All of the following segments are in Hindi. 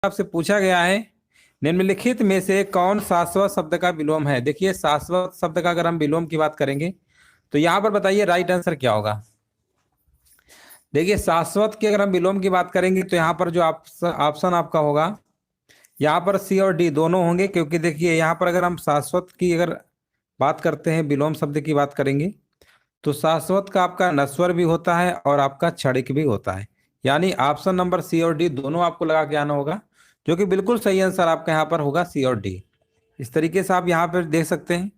आपसे पूछा गया है निम्नलिखित में से कौन शाश्वत शब्द का विलोम है। देखिए शाश्वत शब्द का अगर हम विलोम की बात करेंगे तो यहां पर बताइए राइट आंसर क्या होगा। देखिए शाश्वत की अगर हम विलोम की बात करेंगे तो यहाँ पर जो ऑप्शन आपका होगा यहाँ पर सी और डी दोनों होंगे, क्योंकि देखिए यहाँ पर अगर हम शाश्वत की अगर बात करते हैं, विलोम शब्द की बात करेंगे तो शाश्वत का आपका नश्वर भी होता है और आपका क्षणिक भी होता है। यानी ऑप्शन नंबर सी और डी दोनों आपको लगा के आना होगा, जो कि बिल्कुल सही आंसर आपका यहाँ पर होगा सी और डी। इस तरीके से आप यहाँ पर देख सकते हैं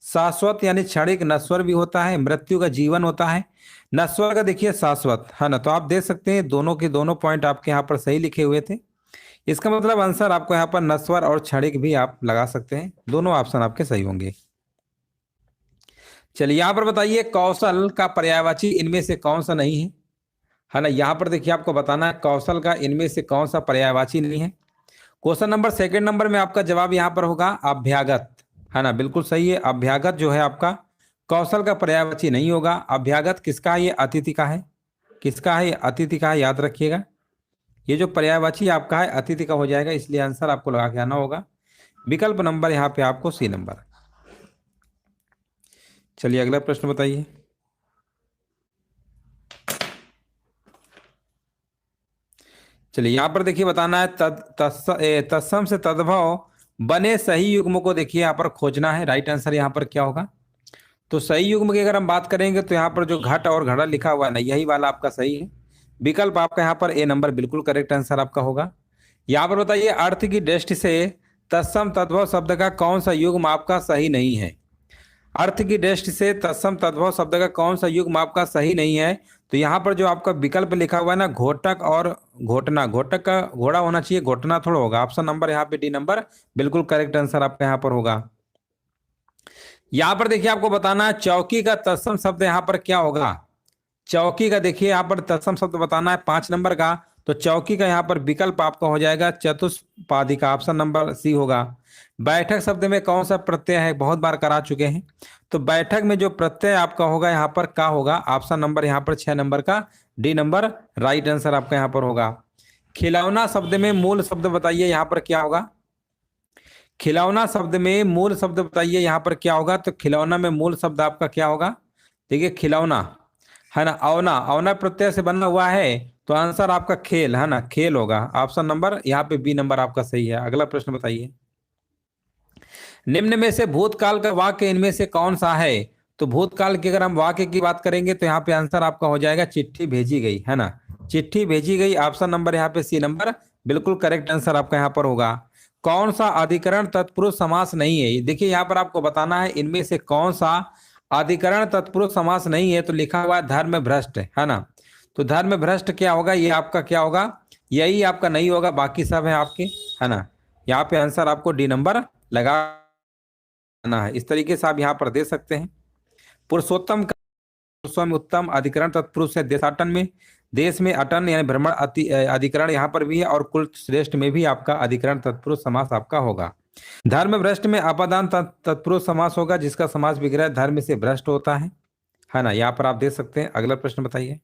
शाश्वत यानी क्षणिक, नश्वर भी होता है, मृत्यु का जीवन होता है, नश्वर का देखिए शाश्वत है ना। तो आप देख सकते हैं दोनों के दोनों पॉइंट आपके यहाँ पर सही लिखे हुए थे। इसका मतलब आंसर आपको यहाँ पर नश्वर और क्षणिक भी आप लगा सकते हैं, दोनों ऑप्शन आपके सही होंगे। चलिए यहाँ पर बताइए कौशल का पर्यायवाची इनमें से कौन सा नहीं है ना। यहाँ पर देखिए आपको बताना है कौशल का इनमें से कौन सा पर्यायवाची नहीं है। क्वेश्चन नंबर सेकंड नंबर में आपका जवाब यहाँ पर होगा अभ्यागत, है ना, बिल्कुल सही है। अभ्यागत जो है आपका कौशल का पर्यायवाची नहीं होगा। अभ्यागत किसका है? ये अतिथि का है। किसका है? ये अतिथि का है, याद रखिएगा। ये जो पर्यायवाची आपका है अतिथि का हो जाएगा, इसलिए आंसर आपको लगा के आना होगा विकल्प नंबर यहाँ पे आपको सी नंबर। चलिए अगला प्रश्न बताइए। चलिए यहाँ पर देखिए बताना है तत्सम से तद्भव बने सही युग्म को देखिए यहाँ पर खोजना है। राइट आंसर यहाँ पर क्या होगा? तो सही युग्म की अगर हम बात करेंगे तो यहाँ पर जो घट और घड़ा लिखा हुआ है ना, यही वाला आपका सही है। विकल्प आपका यहाँ पर ए नंबर बिल्कुल करेक्ट आंसर आपका होगा। यहाँ पर बताइए अर्थ की दृष्टि से तत्सम तद्भव शब्द का कौन सा युग्म आपका सही नहीं है। अर्थ की दृष्टि से तत्सम तद्भव शब्द का कौन सा युग्म आपका सही नहीं है। तो यहाँ पर जो आपका विकल्प लिखा हुआ है ना, घोटक और घोटना, घोटक का घोड़ा होना चाहिए, घोटना थोड़ा होगा। ऑप्शन नंबर यहाँ पे डी नंबर बिल्कुल करेक्ट आंसर आपका यहाँ पर होगा। यहाँ पर देखिए आपको बताना है चौकी का तत्सम शब्द यहाँ पर क्या होगा। चौकी का देखिए यहाँ पर तत्सम शब्द बताना है 5 नंबर का। तो चौकी का यहाँ पर विकल्प आपका हो जाएगा चतुष्पादी ऑप्शन नंबर सी होगा। बैठक शब्द में कौन सा प्रत्यय है, बहुत बार करा चुके हैं। तो बैठक में जो प्रत्यय आपका होगा यहाँ पर क्या होगा? ऑप्शन नंबर यहाँ पर 6 नंबर का डी नंबर राइट आंसर आपका यहाँ पर होगा। खिलौना शब्द में मूल शब्द बताइए यहाँ पर क्या होगा। खिलौना शब्द में मूल शब्द बताइए यहाँ पर क्या होगा। तो खिलौना में मूल शब्द आपका क्या होगा? देखिए खिलौना है ना, अवना, अवना प्रत्यय से बना हुआ है, तो आंसर आपका खेल है ना, खेल होगा। ऑप्शन नंबर यहाँ पे बी नंबर आपका सही है। अगला प्रश्न बताइए निम्न में से भूतकाल का वाक्य इनमें से कौन सा है। तो भूतकाल की अगर हम वाक्य की बात करेंगे तो यहाँ पे आंसर आपका हो जाएगा चिट्ठी भेजी गई, है ना, चिट्ठी भेजी गई। ऑप्शन नंबर यहाँ पे सी नंबर बिल्कुल करेक्ट आंसर आपका यहाँ पर होगा। कौन सा अधिकरण तत्पुरुष समास नहीं है। देखिए यहाँ पर आपको बताना है इनमें से कौन सा अधिकरण तत्पुरुष समास नहीं है। तो लिखा हुआ है धर्म भ्रष्ट, है ना। तो धर्म भ्रष्ट क्या होगा? ये आपका क्या होगा? यही आपका नहीं होगा, बाकी सब है आपके, है ना। यहाँ पे आंसर आपको डी नंबर लगाना है। इस तरीके से आप यहाँ पर दे सकते हैं। पुरुषोत्तम पुरुषों में उत्तम अधिकरण तत्पुरुष है। देशाटन में, देश में अटन यानी भ्रमण अधिकरण यहाँ पर भी है, और कुल श्रेष्ठ में भी आपका अधिकरण तत्पुरुष समास आपका होगा। धर्म भ्रष्ट में अपादान तत्पुरुष समास होगा, जिसका समास विग्रह धर्म से भ्रष्ट होता है ना। यहाँ पर आप देख सकते हैं। अगला प्रश्न बताइए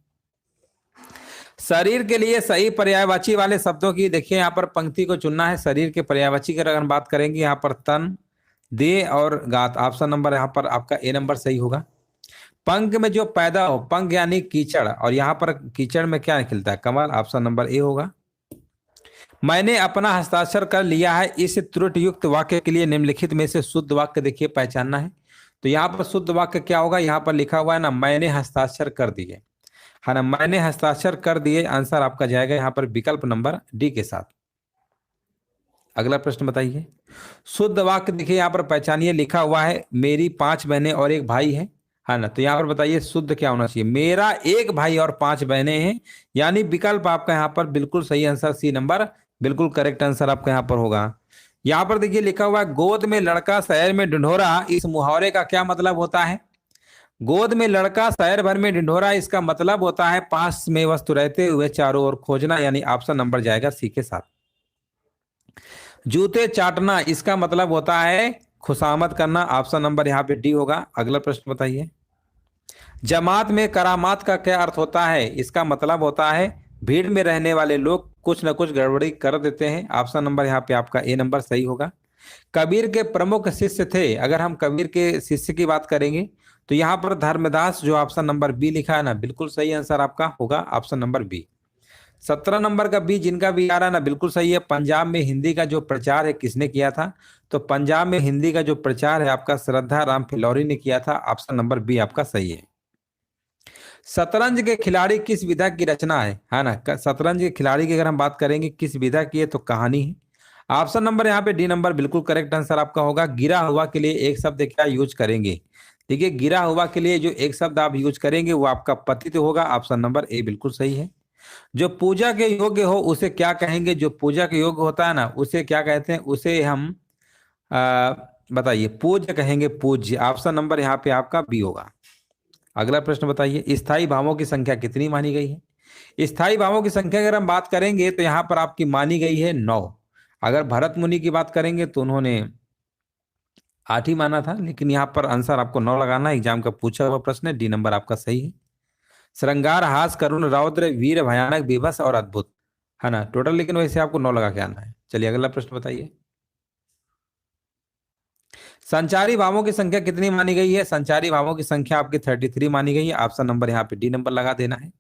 शरीर के लिए सही पर्यायवाची वाले शब्दों की देखिए यहाँ पर पंक्ति को चुनना है। शरीर के पर्यायवाची की अगर हम बात करेंगे यहाँ पर तन, देह और गात। ऑप्शन नंबर यहाँ पर आपका ए नंबर सही होगा। पंख में जो पैदा हो, पंख यानी कीचड़, और यहाँ पर कीचड़ में क्या निकलता है? कमल। ऑप्शन नंबर ए होगा। मैंने अपना हस्ताक्षर कर लिया है, इस त्रुटि युक्त वाक्य के लिए निम्नलिखित में से शुद्ध वाक्य देखिए पहचानना है। तो यहाँ पर शुद्ध वाक्य क्या होगा? यहाँ पर लिखा हुआ है ना, मैंने हस्ताक्षर कर दिए, है ना, मैंने हस्ताक्षर कर दिए। आंसर आपका जाएगा यहाँ पर विकल्प नंबर डी के साथ। अगला प्रश्न बताइए शुद्ध वाक्य देखिए यहाँ पर पहचानिए। लिखा हुआ है मेरी 5 बहनें और एक भाई है ना। तो यहाँ पर बताइए शुद्ध क्या होना चाहिए? मेरा एक भाई और 5 बहनें हैं, यानी विकल्प आपका यहाँ पर बिल्कुल सही आंसर सी नंबर बिल्कुल करेक्ट आंसर आपका यहाँ पर होगा। यहाँ पर देखिए लिखा हुआ है गोद में लड़का शहर में ढिंढोरा। इस मुहावरे का क्या मतलब होता है? गोद में लड़का शहर भर में ढिंढोरा, इसका मतलब होता है पास में वस्तु रहते हुए चारों ओर खोजना, यानी ऑप्शन नंबर जाएगा सी के साथ। जूते चाटना, इसका मतलब होता है खुशामद करना। ऑप्शन नंबर यहाँ पे डी होगा। अगला प्रश्न बताइए जमात में करामात का क्या अर्थ होता है? इसका मतलब होता है भीड़ में रहने वाले लोग कुछ ना कुछ गड़बड़ी कर देते हैं। ऑप्शन नंबर यहाँ पे आपका ए नंबर सही होगा। कबीर के प्रमुख शिष्य थे, अगर हम कबीर के शिष्य की बात करेंगे तो यहाँ पर धर्मदास, जो ऑप्शन नंबर बी लिखा है ना, बिल्कुल सही आंसर आपका होगा ऑप्शन नंबर बी। 17 नंबर का बी जिनका भी आ रहा है ना, बिल्कुल सही है। पंजाब में हिंदी का जो प्रचार है किसने किया था? तो पंजाब में हिंदी का जो प्रचार है आपका श्रद्धा राम फिलौरी ने किया था। ऑप्शन नंबर बी आपका सही है। शतरंज के खिलाड़ी किस विधा की रचना है ना? शतरंज के खिलाड़ी की अगर हम बात करेंगे किस विधा की है, तो कहानी है। ऑप्शन नंबर यहाँ पे डी नंबर बिल्कुल करेक्ट आंसर आपका होगा। गिरा हुआ के लिए एक शब्द क्या यूज करेंगे? देखिए, गिरा हुआ के लिए जो एक शब्द आप यूज करेंगे वो आपका पतित होगा। ऑप्शन नंबर ए बिल्कुल सही है। जो पूजा के योग्य हो उसे क्या कहेंगे? जो पूजा के योग्य होता है ना, उसे क्या कहते हैं? उसे हम आ, बताइए, पूज्य कहेंगे, पूज्य। ऑप्शन नंबर यहाँ पे आपका बी होगा। अगला प्रश्न बताइए, स्थायी भावों की संख्या कितनी मानी गई है? स्थायी भावों की संख्या अगर हम बात करेंगे तो यहाँ पर आपकी मानी गई है 9। अगर भरत मुनि की बात करेंगे तो उन्होंने 8 ही माना था, लेकिन यहाँ पर आंसर आपको 9 लगाना। एग्जाम का पूछा हुआ प्रश्न है, डी नंबर आपका सही है। श्रृंगार, हास, करुण, रौद्र, वीर, भयानक, बीभत्स और अद्भुत, है ना टोटल, लेकिन वैसे आपको 9 लगा के आना है। चलिए अगला प्रश्न बताइए, संचारी भावों की संख्या कितनी मानी गई है? संचारी भावों की संख्या आपकी 33 मानी गई है। ऑप्शन नंबर यहाँ पे डी नंबर लगा देना है।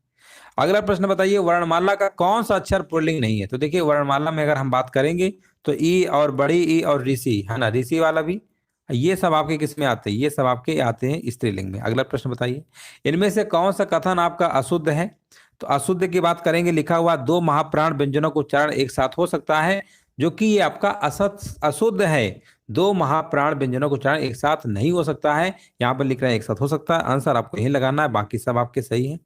अगला प्रश्न बताइए, वर्णमाला का कौन सा अक्षर पुल्लिंग नहीं है? तो देखिए, वर्णमाला में अगर हम बात करेंगे तो ई और बड़ी ई और ऋषि, है ना, ऋषि वाला भी, ये सब आपके किस में आते हैं? ये सब आपके आते हैं स्त्रीलिंग में। अगला प्रश्न बताइए, इनमें से कौन सा कथन आपका अशुद्ध है? तो अशुद्ध की बात करेंगे, लिखा हुआ 2 महाप्राण व्यंजनों को उच्चारण एक साथ हो सकता है, जो कि ये आपका असत अशुद्ध है। 2 महाप्राण व्यंजनों को उच्चारण एक साथ नहीं हो सकता है, यहाँ पर लिख रहे हैं एक साथ हो सकता है। आंसर आपको यही लगाना है, बाकी सब आपके सही है।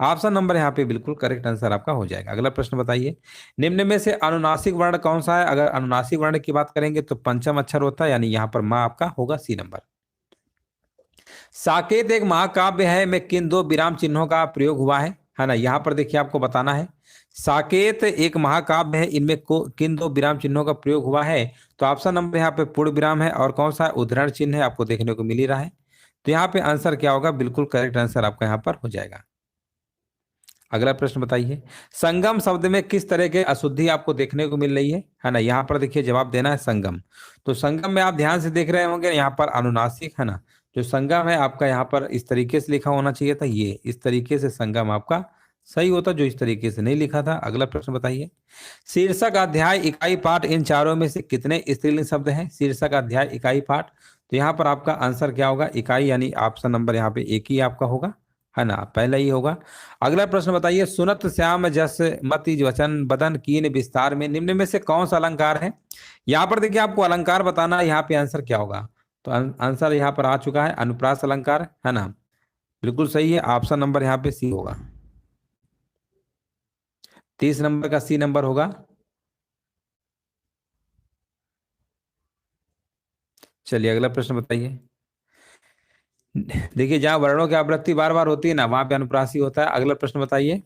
ऑप्शन नंबर यहाँ पे बिल्कुल करेक्ट आंसर आपका हो जाएगा। अगला प्रश्न बताइए, निम्न में से अनुनासिक वर्ण कौन सा है? अगर अनुनासिक वर्ण की बात करेंगे तो पंचम अक्षर होता है, यानी यहाँ पर माँ आपका होगा सी नंबर। साकेत एक महाकाव्य है में किन 2 विराम चिन्हों का प्रयोग हुआ है ना? यहाँ पर देखिए आपको बताना है, साकेत एक महाकाव्य है, इनमें किन 2 विराम चिन्हों का प्रयोग हुआ है? तो ऑप्शन नंबर यहाँ पे पूर्ण विराम है, और कौन सा उद्धरण चिन्ह है आपको देखने को मिल ही रहा है। तो यहाँ पे आंसर क्या होगा? बिल्कुल करेक्ट आंसर आपका यहाँ पर हो जाएगा। अगला प्रश्न बताइए, संगम शब्द में किस तरह के अशुद्धि आपको देखने को मिल रही है ना? यहाँ पर देखिए जवाब देना है संगम। तो संगम में आप ध्यान से देख रहे होंगे, यहाँ पर अनुनासिक, है ना, जो संगम है आपका यहाँ पर इस तरीके से लिखा होना चाहिए था, ये इस तरीके से संगम आपका सही होता, जो इस तरीके से नहीं लिखा था। अगला प्रश्न बताइए, शीर्षक, अध्याय, इकाई, पाठ, इन चारों में से कितने स्त्रीलिंग शब्द हैं? शीर्षक, अध्याय, इकाई, पाठ, तो यहाँ पर आपका आंसर क्या होगा? इकाई, यानी ऑप्शन नंबर यहाँ पे एक ही आपका होगा, है ना, पहला ही होगा। अगला प्रश्न बताइए, सुनत श्याम जस मति वचन बदन कीन विस्तार में निम्न में से कौन सा अलंकार है? यहाँ पर देखिए आपको अलंकार बताना है, यहाँ पे आंसर क्या होगा? तो आंसर यहाँ पर आ चुका है, अनुप्रास अलंकार, है ना, बिल्कुल सही है। ऑप्शन नंबर यहाँ पे सी होगा, 30 नंबर का सी नंबर होगा। चलिए अगला प्रश्न बताइए, देखिए जहां वर्णों की आवृत्ति बार बार होती है ना, वहां पे अनुप्रास ही होता है। अगला प्रश्न बताइए,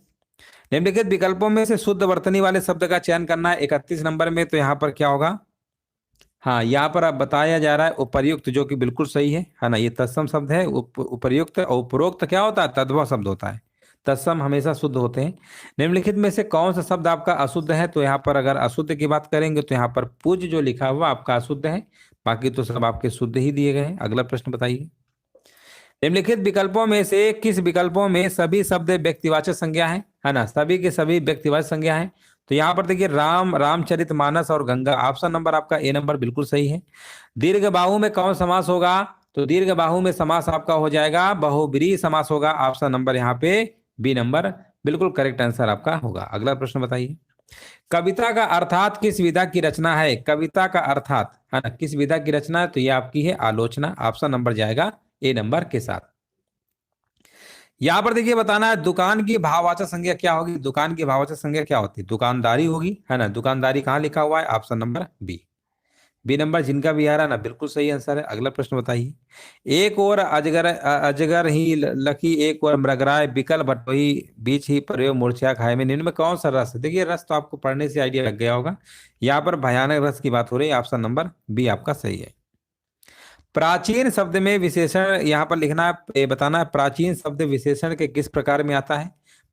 निम्नलिखित विकल्पों में से शुद्ध वर्तनी वाले शब्द का चयन करना है 31 नंबर में, तो यहाँ पर क्या होगा? हाँ, यहाँ पर अब बताया जा रहा है उपर्युक्त, जो कि बिल्कुल सही है ना, ये तत्सम शब्द है। उपर्युक्त और उपरोक्त क्या होता है? तद्भव शब्द होता है। तत्सम हमेशा शुद्ध होते हैं। निम्नलिखित में से कौन सा शब्द आपका अशुद्ध है? तो यहाँ पर अगर अशुद्ध की बात करेंगे तो यहाँ पर पूज्य जो लिखा हुआ आपका अशुद्ध है, बाकी तो सब आपके शुद्ध ही दिए गए हैं। अगला प्रश्न बताइए, निम्नलिखित विकल्पों में से किस विकल्पों में सभी शब्द व्यक्तिवाचक संज्ञा है ना? सभी के सभी व्यक्तिवाचक संज्ञा है। तो यहाँ पर देखिए राम, रामचरितमानस और गंगा, ऑप्शन नंबर आपका ए नंबर बिल्कुल सही है। दीर्घ बाहु में कौन समास होगा? तो दीर्घ बाहु में समास आपका हो जाएगा बहुब्रीहि समास होगा। ऑप्शन नंबर यहाँ पे बी नंबर बिल्कुल करेक्ट आंसर आपका होगा। अगला प्रश्न बताइए, कविता का अर्थात किस विधा की रचना है? कविता का अर्थात, है ना, किस विधा की रचना है? तो ये आपकी है आलोचना। ऑप्शन नंबर जाएगा ए नंबर के साथ। यहां पर देखिए बताना है, दुकान की भाववाचक संज्ञा क्या होगी? दुकान की भाववाचक संज्ञा क्या होती है? दुकानदारी होगी, है ना। दुकानदारी कहाँ लिखा हुआ है? Option number b, b number जिनका भी आ रहा है ना, बिल्कुल सही आंसर है। अगला प्रश्न बताइए, एक और अजगर अजगर ही लकी, एक और मृगराय, बिकल बटोही, बीच ही प्रयोग मूर्छा खाए में निम्न में कौन सा रस है? देखिए रस तो आपको पढ़ने से आइडिया लग गया होगा, यहाँ पर भयानक रस की बात हो रही है। ऑप्शन नंबर बी आपका सही है। प्राचीन शब्द में विशेषण यहाँ पर लिखना है, बताना है प्राचीन शब्द विशेषण के किस प्रकार में आता है?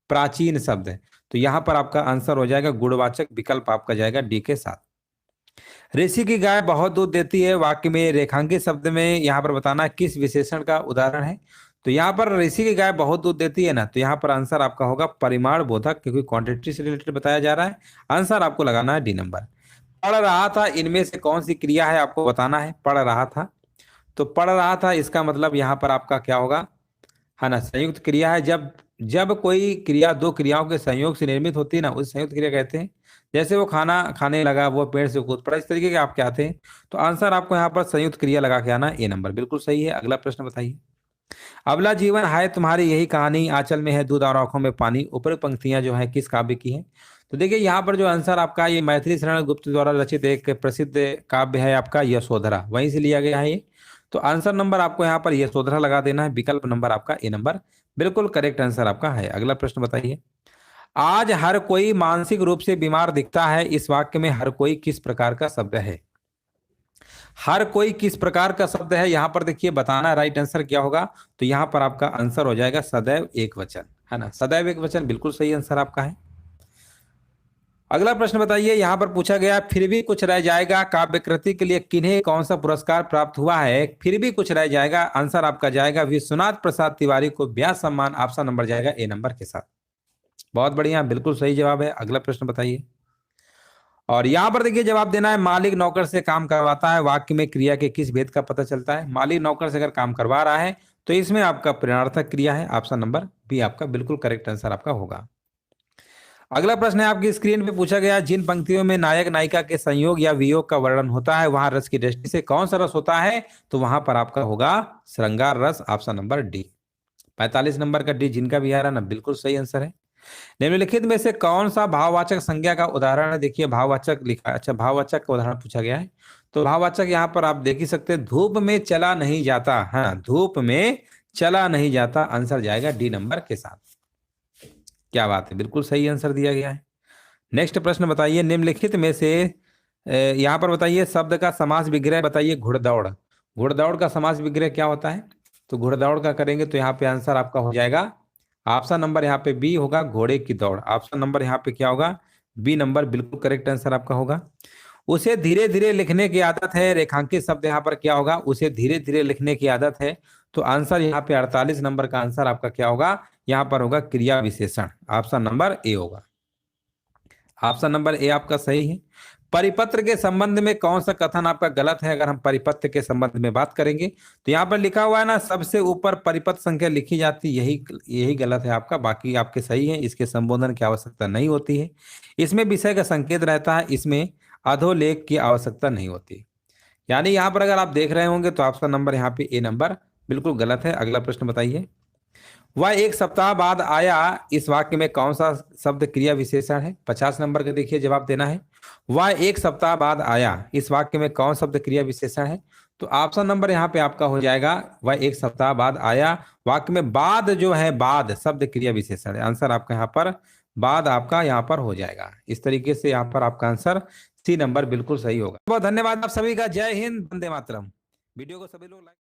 प्राचीन शब्द, तो यहाँ पर आपका आंसर हो जाएगा गुणवाचक विकल्प आपका जाएगा डी के साथ। ऋषि की गाय बहुत दूध देती है, वाक्य में रेखांकित शब्द में यहाँ पर बताना किस विशेषण का उदाहरण है। तो यहाँ पर ऋषि की गाय बहुत दूध देती है ना, तो यहाँ पर आंसर आपका होगा परिमाण बोधक, क्योंकि क्वांटिटी से रिलेटेड बताया जा रहा है। आंसर आपको लगाना है डी नंबर। पढ़ रहा था, इनमें से कौन सी क्रिया है आपको बताना है। पढ़ रहा था, तो पढ़ रहा था इसका मतलब यहाँ पर आपका क्या होगा, है ना, संयुक्त क्रिया है। जब जब कोई क्रिया दो क्रियाओं के संयोग से निर्मित होती है ना, उस संयुक्त क्रिया कहते हैं। जैसे वो खाना खाने लगा, वो पेड़ से कूद पड़ा, इस तरीके के आप क्या आते हैं। तो आंसर आपको यहाँ पर संयुक्त क्रिया लगा के आना, ए नंबर बिल्कुल सही है। अगला प्रश्न बताइए। अबला जीवन हाय तुम्हारी यही कहानी, आंचल में है दूध और आंखों में पानी, ऊपर पंक्तियां जो है किस काव्य की है। तो देखिए यहाँ पर जो आंसर आपका, ये मैथिली शरण गुप्त द्वारा रचित एक प्रसिद्ध काव्य है आपका यशोधरा, वहीं से लिया गया है ये। तो आंसर नंबर आपको यहाँ पर यशोधरा लगा देना है, विकल्प नंबर आपका ए नंबर बिल्कुल करेक्ट आंसर आपका है। अगला प्रश्न बताइए। आज हर कोई मानसिक रूप से बीमार दिखता है, इस वाक्य में हर कोई किस प्रकार का शब्द है। हर कोई किस प्रकार का शब्द है, यहां पर देखिए बताना राइट आंसर क्या होगा। तो यहां पर आपका आंसर हो जाएगा सदैव एक वचन, है ना, सदैव एक वचन बिल्कुल सही आंसर आपका है। अगला प्रश्न बताइए। यहां पर पूछा गया फिर भी कुछ रह जाएगा काव्य कृति के लिए किन्हें कौन सा पुरस्कार प्राप्त हुआ है। फिर भी कुछ रह जाएगा, आंसर आपका जाएगा विश्वनाथ प्रसाद तिवारी को व्यास सम्मान, ऑप्शन नंबर जाएगा ए नंबर के साथ। बहुत बढ़िया, बिल्कुल सही जवाब है। अगला प्रश्न बताइए। और यहां पर देखिए जवाब देना है मालिक नौकर से काम करवाता है, वाक्य में क्रिया के किस भेद का पता चलता है। मालिक नौकर से अगर काम करवा रहा है तो इसमें आपका प्रेरणार्थक क्रिया है, ऑप्शन नंबर बी आपका बिल्कुल करेक्ट आंसर आपका होगा। अगला प्रश्न है आपकी स्क्रीन पे पूछा गया, जिन पंक्तियों में नायक नायिका के संयोग या वियोग का वर्णन होता है वहां रस की दृष्टि से कौन सा रस होता है। तो वहां पर आपका होगा श्रृंगार रस, ऑप्शन नंबर डी। 45 नंबर का डी जिनका भी आ रहा है ना, बिल्कुल सही आंसर है। निम्नलिखित में से कौन सा भाववाचक संज्ञा का उदाहरण है। देखिए भाववाचक लिखा, अच्छा भाववाचक का उदाहरण पूछा गया है। तो भाववाचक यहाँ पर आप देख ही सकते हैं, धूप में चला नहीं जाता, हाँ धूप में चला नहीं जाता, आंसर जाएगा डी नंबर के साथ। क्या बात है, बिल्कुल सही आंसर दिया गया है। नेक्स्ट प्रश्न बताइए। निम्नलिखित में से यहाँ पर बताइए शब्द का समास विग्रह बताइए। घुड़दौड़, घुड़दौड़ का समास विग्रह क्या होता है। तो घुड़दौड़ का करेंगे तो यहाँ पे आंसर आपका हो जाएगा ऑप्शन नंबर यहाँ पे बी होगा, घोड़े की दौड़। ऑप्शन नंबर यहाँ पे क्या होगा, बी नंबर बिल्कुल करेक्ट आंसर आपका होगा। उसे धीरे धीरे लिखने की आदत है, रेखांकित शब्द यहाँ पर क्या होगा, उसे धीरे धीरे लिखने की आदत है। तो आंसर यहाँ पे 48 नंबर का आंसर आपका क्या होगा, यहाँ पर होगा क्रिया विशेषण, ऑप्शन नंबर ए होगा। ऑप्शन नंबर ए आपका सही है। परिपत्र के संबंध में कौन सा कथन आपका गलत है। अगर हम परिपत्र के संबंध में बात करेंगे तो यहाँ पर लिखा हुआ है ना, सबसे ऊपर परिपत्र संख्या लिखी जाती, यही यही गलत है आपका, बाकी आपके सही है। इसके संबोधन की आवश्यकता नहीं होती है, इसमें विषय का संकेत रहता है, इसमें अधोलेख की आवश्यकता नहीं होती। यानी यहाँ पर अगर आप देख रहे होंगे तो ऑप्शन नंबर यहाँ पे ए नंबर बिल्कुल गलत है। अगला प्रश्न बताइए। वह एक सप्ताह बाद आया, इस वाक्य में कौन सा शब्द क्रिया विशेषण है। 50 नंबर का देखिए जवाब देना है। वह एक सप्ताह बाद आया, इस वाक्य में कौन शब्द क्रिया विशेषण है। तो ऑप्शन नंबर यहाँ पे आपका हो जाएगा वह एक सप्ताह बाद आया, वाक्य में बाद जो है बाद शब्द क्रिया विशेषण है। आंसर आपका यहाँ पर बाद आपका यहाँ पर हो जाएगा। इस तरीके से यहाँ पर आपका आंसर सी नंबर बिल्कुल सही होगा। बहुत धन्यवाद आप सभी का। जय हिंद, वंदे मातरम। वीडियो को सभी लोग लाइक